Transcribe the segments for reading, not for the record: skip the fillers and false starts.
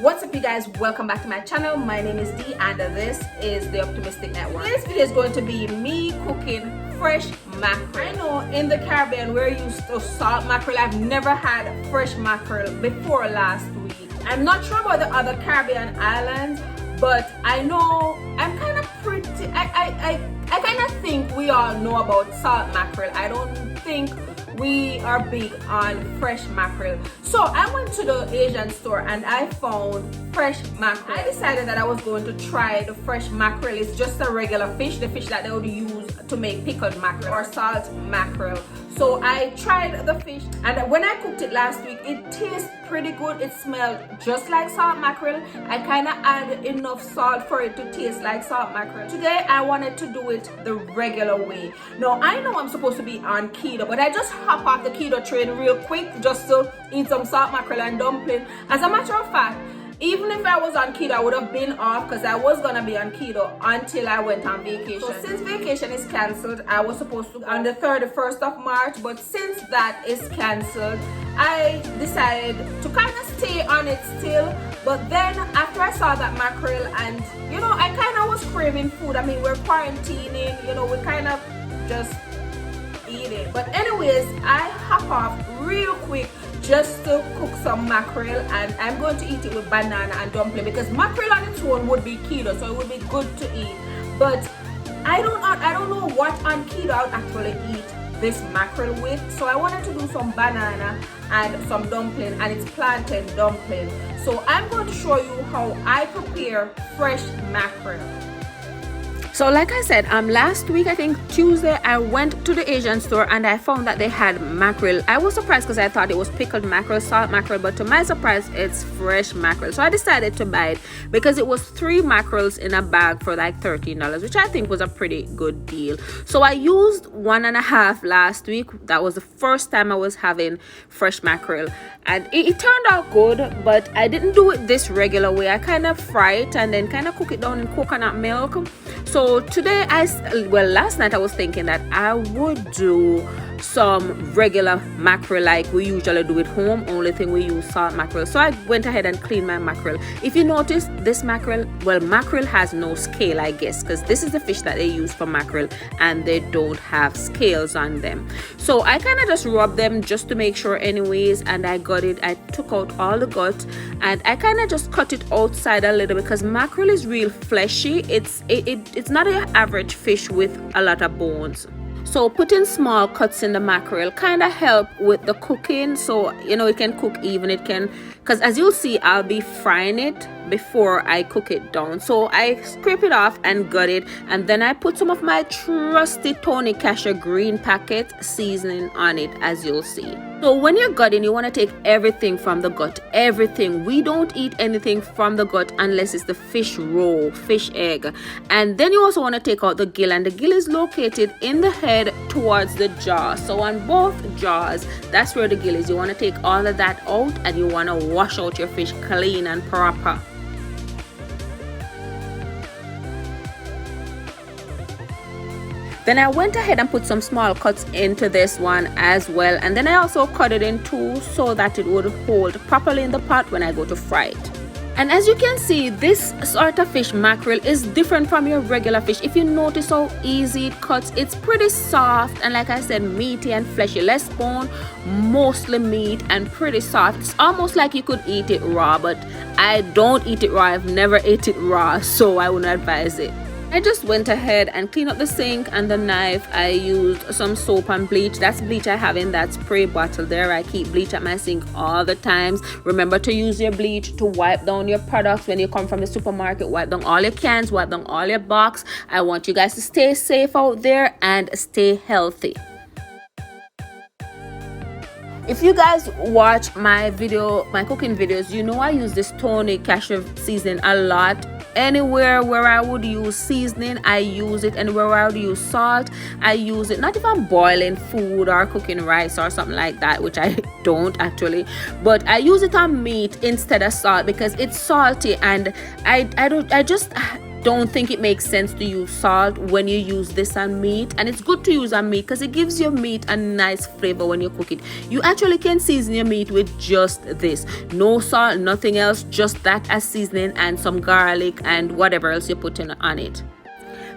What's up, you guys? Welcome back to my channel. My name is Dee and this is the Optimistic Network. This video is going to be me cooking fresh mackerel. I know in the Caribbean we're used to salt mackerel. I've never had fresh mackerel before last week. I'm not sure about the other Caribbean islands, but I know I'm kind of pretty I kind of think we all know about salt mackerel. I don't think we are big on fresh mackerel. So I went to the Asian store and I found fresh mackerel. I decided that I was going to try the fresh mackerel. It's just a regular fish, the fish that they would use to make pickled mackerel or salt mackerel. So I tried the fish, and when I cooked it last week, it tastes pretty good. It smelled just like salt mackerel. I kind of added enough salt for it to taste like salt mackerel. Today I wanted to do it the regular way. Now I know I'm supposed to be on keto, but I just hop off the keto train real quick just to eat some salt mackerel and dumpling. As a matter of fact, even if I was on keto, I would have been off because I was gonna be on keto until I went on vacation. So since vacation is cancelled, I was supposed to go on the 31st of March, but since that is cancelled, I decided to kind of stay on it still. But then after I saw that mackerel, and you know, I kind of was craving food. I mean, we're quarantining, you know, we kind of just eat it. But anyways, I hop off real quick just to cook some mackerel, and I'm going to eat it with banana and dumpling because mackerel on its own would be keto, so it would be good to eat. But I don't know what on keto I would actually eat this mackerel with, so I wanted to do some banana and some dumpling, and it's plantain dumpling. So I'm going to show you how I prepare fresh mackerel. So like I said, last week, I think Tuesday, I went to the Asian store and I found that they had mackerel. I was surprised because I thought it was pickled mackerel, salt mackerel, but to my surprise, it's fresh mackerel. So I decided to buy it because it was 3 mackerels in a bag for like $13, which I think was a pretty good deal. So I used 1.5 last week. That was the first time I was having fresh mackerel, and it turned out good, but I didn't do it this regular way. I kind of fry it and then kind of cook it down in coconut milk. So today, last night I was thinking that I would do some regular mackerel like we usually do at home, only thing we use salt mackerel. So I went ahead and cleaned my mackerel. If you notice, this mackerel, well, mackerel has no scale, I guess, because this is the fish that they use for mackerel and they don't have scales on them. So I kind of just rubbed them just to make sure anyways, and I got it. I took out all the gut and I kind of just cut it outside a little because mackerel is real fleshy. It's not an average fish with a lot of bones. So putting small cuts in the mackerel kind of help with the cooking, so you know it can cook even. It can, because as you'll see, I'll be frying it before I cook it down. So I scrape it off and gut it, and then I put some of my trusty Tony Casher green packet seasoning on it, as you'll see. So when you're gutting, you want to take everything from the gut, everything. We don't eat anything from the gut unless it's the fish roe, fish egg. And then you also want to take out the gill, and the gill is located in the head towards the jaw. So on both jaws, that's where the gill is. You want to take all of that out and you want to wash out your fish clean and proper. Then I went ahead and put some small cuts into this one as well, and then I also cut it in 2 so that it would hold properly in the pot when I go to fry it. And as you can see, this sort of fish, mackerel, is different from your regular fish. If you notice how easy it cuts, it's pretty soft and, like I said, meaty and fleshy. Less bone, mostly meat, and pretty soft. It's almost like you could eat it raw, but I don't eat it raw. I've never ate it raw, so I wouldn't advise it. I just went ahead and cleaned up the sink and the knife. I used some soap and bleach. That's bleach I have in that spray bottle there. I keep bleach at my sink all the times. Remember to use your bleach to wipe down your products when you come from the supermarket. Wipe down all your cans, wipe down all your box. I want you guys to stay safe out there and stay healthy. If you guys watch my cooking videos, you know I use this Tony Casher seasoning a lot. Anywhere where I would use seasoning, I use it. Anywhere where I would use salt, I use it. Not if I'm boiling food or cooking rice or something like that, which I don't actually, but I use it on meat instead of salt because it's salty, and I don't think it makes sense to use salt when you use this on meat, and it's good to use on meat because it gives your meat a nice flavor when you cook it. You actually can season your meat with just this, no salt, nothing else, just that as seasoning and some garlic and whatever else you're putting on it.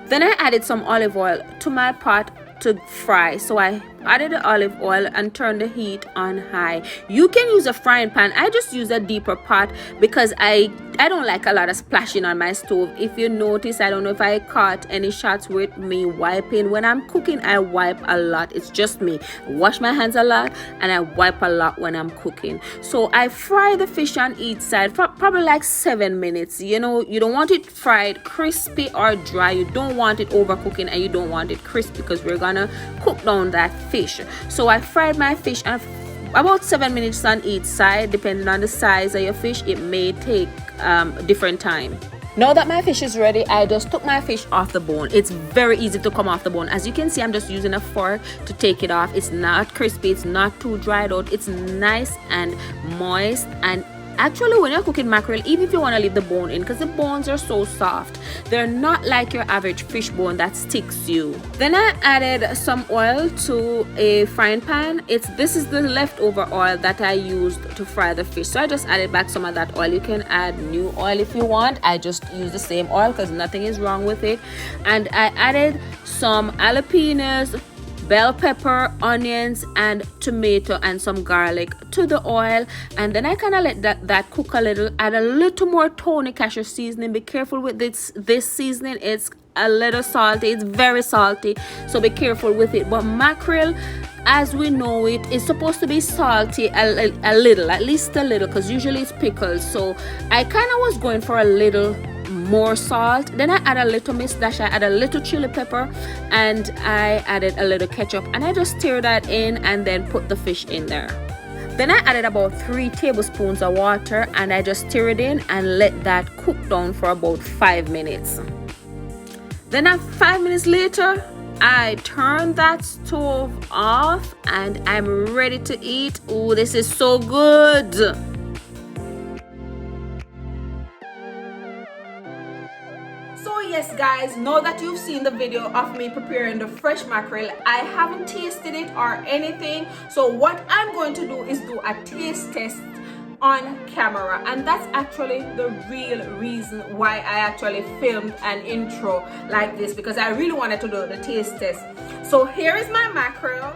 Then I added some olive oil to my pot to fry. So I added the olive oil and turned the heat on high. You can use a frying pan. I just use a deeper pot because I don't like a lot of splashing on my stove. If you notice, I don't know if I caught any shots with me wiping. When I'm cooking, I wipe a lot. It's just me. I wash my hands a lot and I wipe a lot when I'm cooking. So I fry the fish on each side for probably like 7 minutes. You know, you don't want it fried crispy or dry. You don't want it overcooking and you don't want it crispy because we're gonna cook down that fish. So I fried my fish about 7 minutes on each side. Depending on the size of your fish, it may take different time. Now that my fish is ready, I just took my fish off the bone. It's very easy to come off the bone. As you can see, I'm just using a fork to take it off. It's not crispy, it's not too dried out. It's nice and moist, and actually when you're cooking mackerel, even if you want to leave the bone in, because the bones are so soft, they're not like your average fish bone that sticks you. Then I added some oil to a frying pan. This is the leftover oil that I used to fry the fish, so I just added back some of that oil. You can add new oil if you want. I just use the same oil because nothing is wrong with it. And I added some jalapenos, bell pepper, onions, and tomato, and some garlic to the oil. And then I kind of let that cook a little. Add a little more Tony Casher seasoning. Be careful with this seasoning. It's a little salty. It's very salty, so be careful with it. But mackerel, as we know it, is supposed to be salty a little, at least a little, because usually it's pickled. So I kind of was going for a little more salt. Then I add a little mustache, I add a little chili pepper, and I added a little ketchup, and I just stir that in and then put the fish in there. Then I added about 3 tablespoons of water and I just stir it in and let that cook down for about 5 minutes. Then 5 minutes later, I turn that stove off and I'm ready to eat. Oh, this is so good. So yes guys, now that you've seen the video of me preparing the fresh mackerel, I haven't tasted it or anything. So what I'm going to do is do a taste test on camera, and that's actually the real reason why I actually filmed an intro like this, because I really wanted to do the taste test. So here is my mackerel.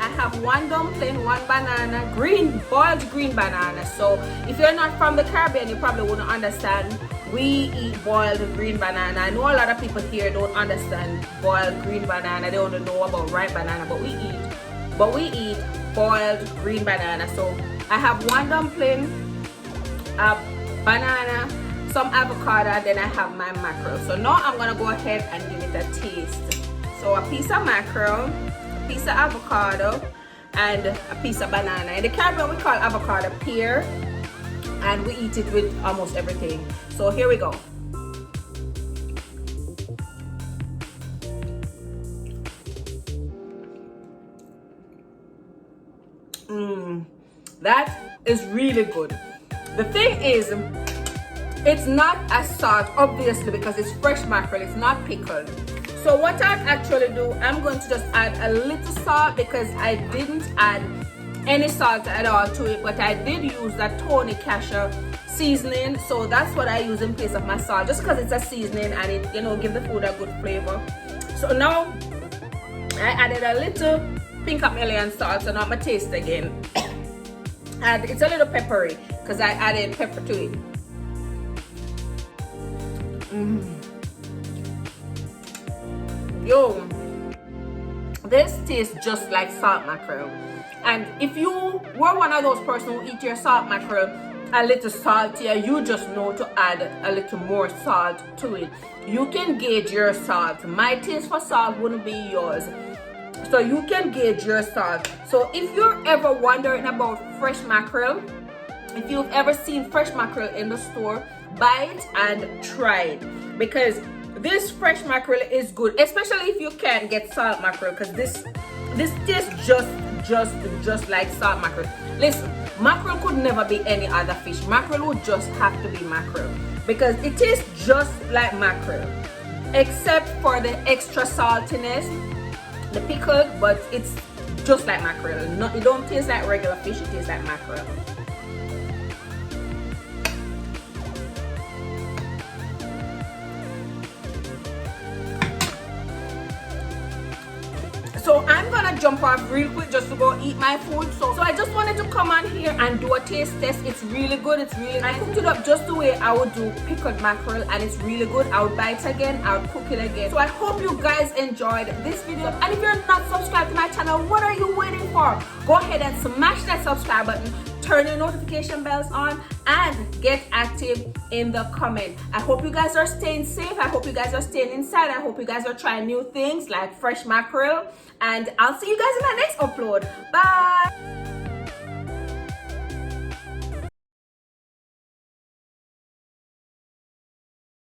I have 1 dumpling, 1 banana, boiled green banana. So if you're not from the Caribbean, you probably wouldn't understand. We eat boiled green banana. I know a lot of people here don't understand boiled green banana. They don't know about ripe banana, but we eat boiled green banana. So I have 1 dumpling, a banana, some avocado, and then I have my mackerel. So now I'm gonna go ahead and give it a taste. So a piece of mackerel, piece of avocado, and a piece of banana. In the Caribbean we call avocado pear, and we eat it with almost everything. So here we go. That is really good. The thing is, it's not as salt, obviously, because it's fresh mackerel, it's not pickled. So what I actually do, I'm going to just add a little salt, because I didn't add any salt at all to it, but I did use that Tony Casher seasoning. So that's what I use in place of my salt, just because it's a seasoning and it, you know, give the food a good flavor. So now I added a little pink chameleon salt, so now I'm gonna taste again. And it's a little peppery because I added pepper to it. Yo, this tastes just like salt mackerel. And if you were one of those persons who eat your salt mackerel a little saltier, you just know to add a little more salt to it. You can gauge your salt. My taste for salt wouldn't be yours, so you can gauge your salt. So if you're ever wondering about fresh mackerel, If you've ever seen fresh mackerel in the store, buy it and try it, because this fresh mackerel is good, especially if you can't get salt mackerel, because this tastes just like salt mackerel. Listen, mackerel could never be any other fish. Mackerel would just have to be mackerel, because it tastes just like mackerel, except for the extra saltiness, the pickled, but it's just like mackerel. It don't taste like regular fish, it tastes like mackerel. So I'm gonna jump off real quick just to go eat my food. So I just wanted to come on here and do a taste test. It's really good. It's really nice. I cooked it up just the way I would do pickled mackerel, and it's really good. I would buy it again. I would cook it again. So I hope you guys enjoyed this video. And if you're not subscribed to my channel, what are you waiting for? Go ahead and smash that subscribe button. Turn your notification bells on and get active in the comment. I hope you guys are staying safe. I hope you guys are staying inside. I hope you guys are trying new things like fresh mackerel. And I'll see you guys in my next upload. Bye.